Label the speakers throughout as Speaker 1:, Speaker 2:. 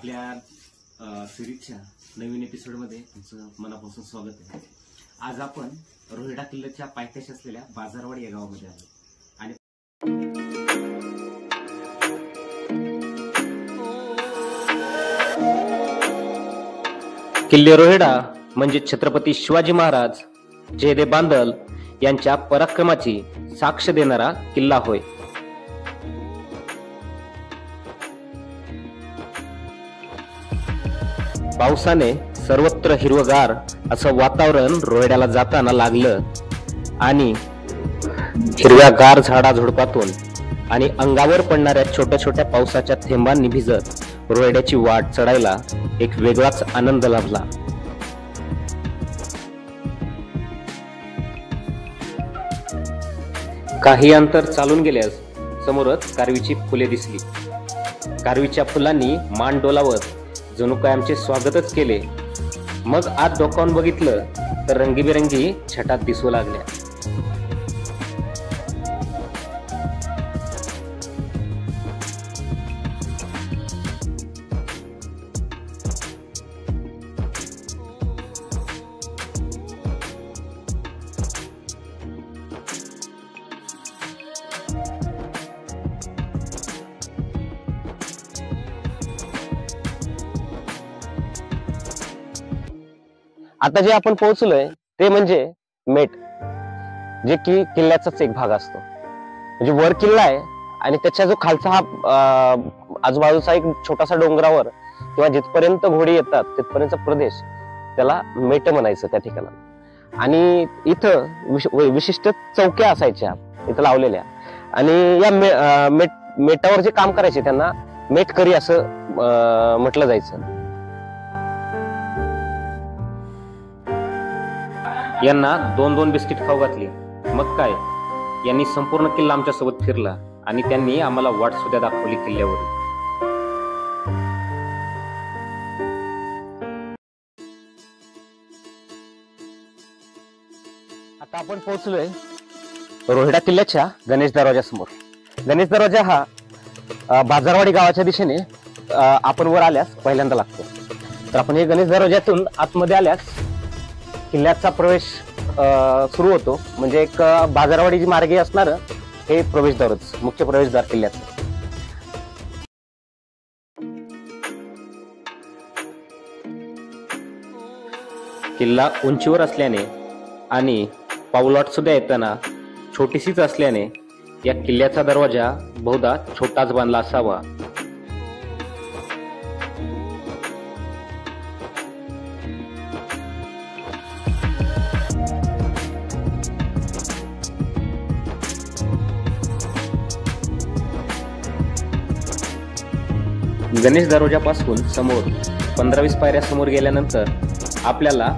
Speaker 1: आपल्या सिरीजच्या नवीन एपिसोडमध्ये तुमचं मनापासून स्वागत आहे। आज आपण रोहिडा किल्ल्याच्या पायथ्याशी असलेल्या बाजारवाडी या गावामध्ये आलो आणि किल्ले रोहिडा म्हणजे छत्रपती शिवाजी महाराज जयदेव बांदल यांच्या पराक्रमाची साक्ष देणारा किल्ला होय। पावसाने सर्वत्र हिरवगार असं वातावरण रोहिड्याला जाताना लागलं आणि हिरव्यागार झाडाझुडपातून आणि अंगावर पडणाऱ्या छोट्या छोट्या पावसाच्या थेंबांनी भिजत रोहिड्याची वाट चढायला एक वेगळाच आनंद लाभला। काही अंतर चालून गेल्यास समोरच कारवीची फुले दिसली। कारवीच्या फुलांनी मान डोलावत जणू काय आमचे स्वागतच केले। मग आत डोकावून बघितलं तर रंगीबेरंगी छटा दिसू लागल्या। आता जे आपण पोहोचलोय ते म्हणजे मेट, जे की किल्ल्याचाच एक भाग असतो। म्हणजे वर किल्ला आहे आणि त्याच्या जो खालचा हा आजूबाजूचा एक छोटासा डोंगरावर किंवा जिथपर्यंत घोडे येतात तिथपर्यंतचा प्रदेश त्याला मेट म्हणायचं त्या ठिकाणी। आणि इथं विशिष्ट चौक्या असायच्या इथं लावलेल्या आणि या मेटावर जे काम करायचे त्यांना मेटकरी असं म्हटलं जायचं। यांना दोन दोन बिस्किट खाऊ घातली। मग काय, यांनी संपूर्ण किल्ला आमच्या सोबत फिरला आणि त्यांनी आम्हाला वाट सुद्धा दाखवली किल्ल्यावर। आता आपण पोहोचलोय रोहिडा किल्ल्याच्या गणेश दरवाजा समोर। गणेश दरवाजा हा बाजारवाडी गावाच्या दिशेने आपण वर आल्यास पहिल्यांदा लागतो। तर आपण हे गणेश दरवाजातून आतमध्ये आल्यास किल्ल्याचा प्रवेश सुरू होतो। म्हणजे एक बाजारवाडी मार्गे असणार हे प्रवेशद्वारच, मुख्य प्रवेशद्वार किल्ल्याचं। किल्ला उंचीवर असल्याने आणि पाऊलवाट सुद्धा येताना छोटीशीच असल्याने या किल्ल्याचा दरवाजा बहुधा छोटाच बांधला असावा। गणेश दरवाजापासून समोर 15-20 पायऱ्या समोर गेल्यानंतर आपल्याला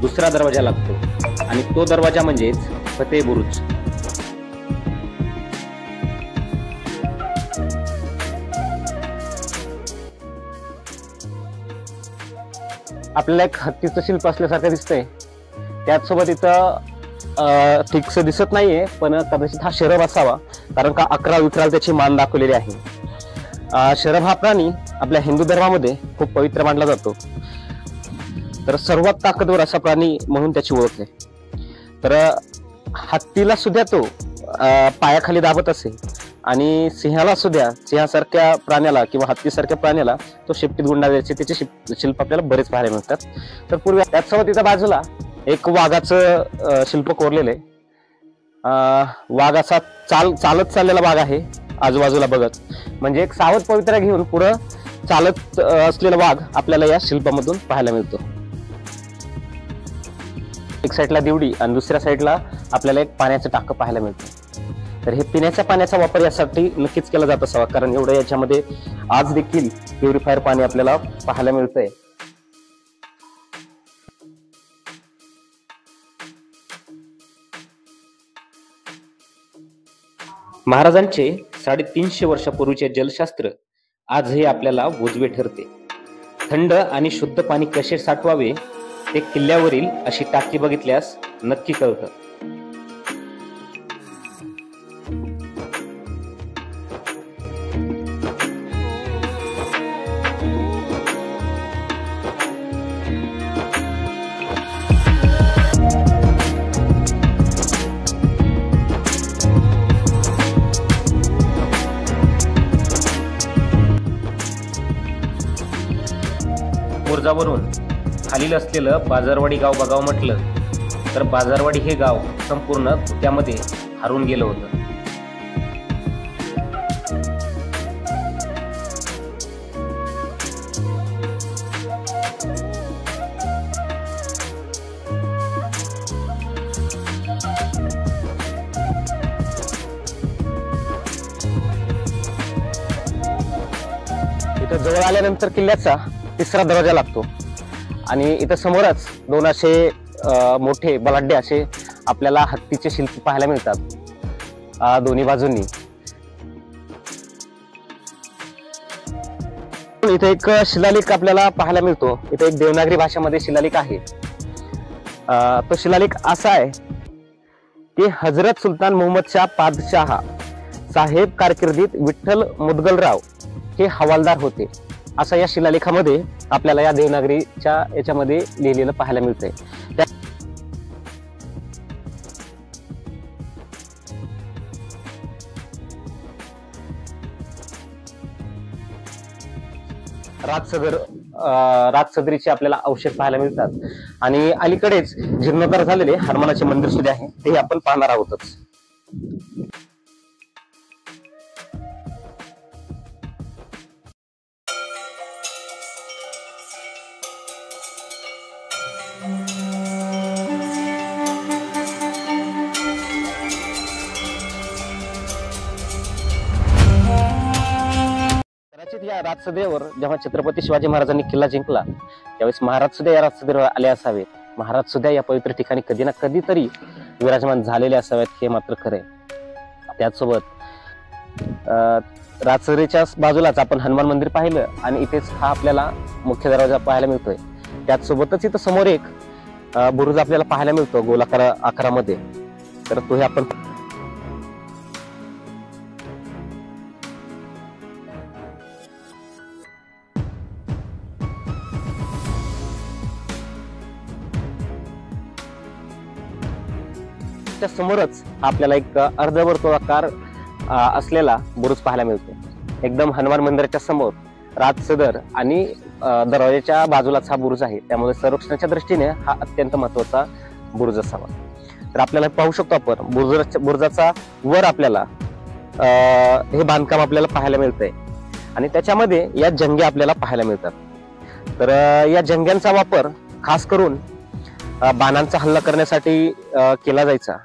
Speaker 1: दुसरा दरवाजा लागतो आणि तो दरवाजा म्हणजेच फतेह बुरुज। आपल्याला एक हत्तीचं शिल्प असल्यासारखं दिसतंय। त्याचसोबत इथं फिक्स दिसत नाहीये, पण कदाचित हा शरभ असावा, कारण का 11 विठराल त्याची मान दाखवलेली आहे। शरभ हा प्राणी आपल्या हिंदू धर्मामध्ये खूप पवित्र मानला जातो। तर सर्वात ताकदवर असा प्राणी म्हणून त्याची ओळख आहे। तर हत्तीला सुद्धा तो पायाखाली दाबत असे आणि सिंहाला सुद्धा, सिंहासारख्या प्राण्याला किंवा हत्तीसारख्या प्राण्याला तो शेपटीत गुंडा द्यायचे, त्याचे शिल्प आपल्याला बरेच पाहायला मिळतात। तर पूर्वी त्याचसोबत तिच्या बाजूला एक वाघाचं शिल्प कोरलेलं आहे। वाघ असा चालत चाललेला वाघ आहे आजूबाजूला बघत। म्हणजे एक सावध पवित्रा घेऊन पुढे चालत असलेला वाघ आपल्याला या शिल्पामधून पाहायला मिळतो। एक साईडला दिवडी आणि दुसऱ्या साईडला आपल्याला एक पाण्याचं टाकं पाहायला मिळतं। तर हे पिण्याच्या पाण्याचा वापर यासाठी नक्कीच केला जात असावा, कारण एवढं याच्यामध्ये आज देखील प्युरिफायर पाणी आपल्याला पाहायला मिळतंय। महाराजांचे 350 वर्षापूर्वीचे जलशास्त्र आजही आपल्याला उजवे ठरते। थंड आणि शुद्ध पाणी कसे साठवावे ते किल्ल्यावरील अशी टाकी बघितल्यास नक्की कळतं। खालील असलेलं बाजारवाडी गाव बघावं म्हटलं तर बाजारवाडी हे गाव संपूर्ण धुक्यामध्ये हरवून गेलं होतं. इथं जवळ आल्यानंतर किल्ल्याचा तिसरा दरवाजा लागतो आणि इथं समोरच दोन असे मोठे बलाढ्य असे आपल्याला हत्तीचे शिल्प पाहायला मिळतात दोन्ही बाजूंनी. इथे एक शिलालेख आपल्याला पाहायला मिळतो. इथे एक देवनागरी भाषेमध्ये शिलालेख आहे. तो शिलालेख असा आहे की हजरत सुलतान मोहम्मद शाह पादशाह साहेब कारकिर्दीत विठ्ठल मुदगलराव हे हवालदार होते, असं या शिलालेखामध्ये आपल्याला या देवनागरीच्या याच्यामध्ये लिहिलेलं पाहायला मिळतंय. राजसदरीचे आपल्याला अवशेष पाहायला मिळतात आणि अलीकडेच जीर्णोद्धार झालेले हनुमानाचे मंदिर सुद्धा आहे, ते आपण पाहणार आहोतच. या राजसदेवर जेव्हा छत्रपती शिवाजी महाराजांनी किल्ला जिंकला त्यावेळेस महाराज सुद्धा या राजसदेवर आले असावेत. महाराज सुद्धा या पवित्र ठिकाणी कधी ना कधीतरी विराजमान झालेले असावेत, हे मात्र खरे. त्याचसोबत राजसदेच्या बाजूलाच आपण हनुमान मंदिर पाहिलं आणि इथेच हा आपल्याला मुख्य दरवाजा पाहायला मिळतोय. त्याचसोबतच इथं समोर एक बुरुज आपल्याला पाहायला मिळतो गोलाकार आकारामध्ये, तर तोही आपण समोरच आपल्याला एक अर्धवर्तुळाकार असलेला बुरुज पाहायला मिळतो. एकदम हनुमान मंदिराच्या समोर राजसदर आणि दरवाजाच्या बाजूलाच हा बुरुज आहे, त्यामुळे संरक्षणाच्या दृष्टीने हा अत्यंत महत्वाचा बुरुज असावा. तर आपल्याला पाहू शकतो आपण बुरुजाचा वर आपल्याला हे बांधकाम आपल्याला पाहायला मिळतंय आणि त्याच्यामध्ये या जंग्या आपल्याला पाहायला मिळतात. तर या जंग्यांचा वापर खास करून बाणांचा हल्ला करण्यासाठी केला जायचा.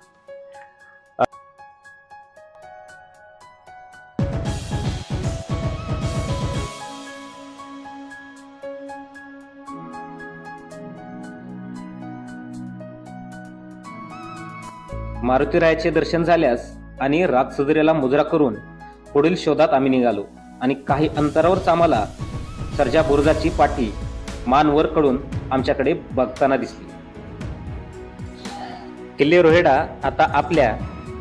Speaker 1: मारुतीरायाचे दर्शन झाल्यास आणि राजसदरीला मुजरा करून पुढील शोधात आम्ही निघालो आणि काही अंतरावरच आम्हाला सर्जा बुरुजाची पाठी मान वर कडून आमच्याकडे बघताना दिसली. किल्ले रोहेडा आता आपल्या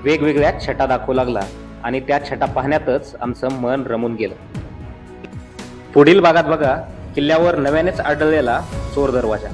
Speaker 1: वेगवेगळ्या छटा दाखवू लागला आणि त्या छटा पाहण्यातच आमचं मन रमून गेलं. पुढील भागात बघा किल्ल्यावर नव्यानेच आढळलेला चोर दरवाजा.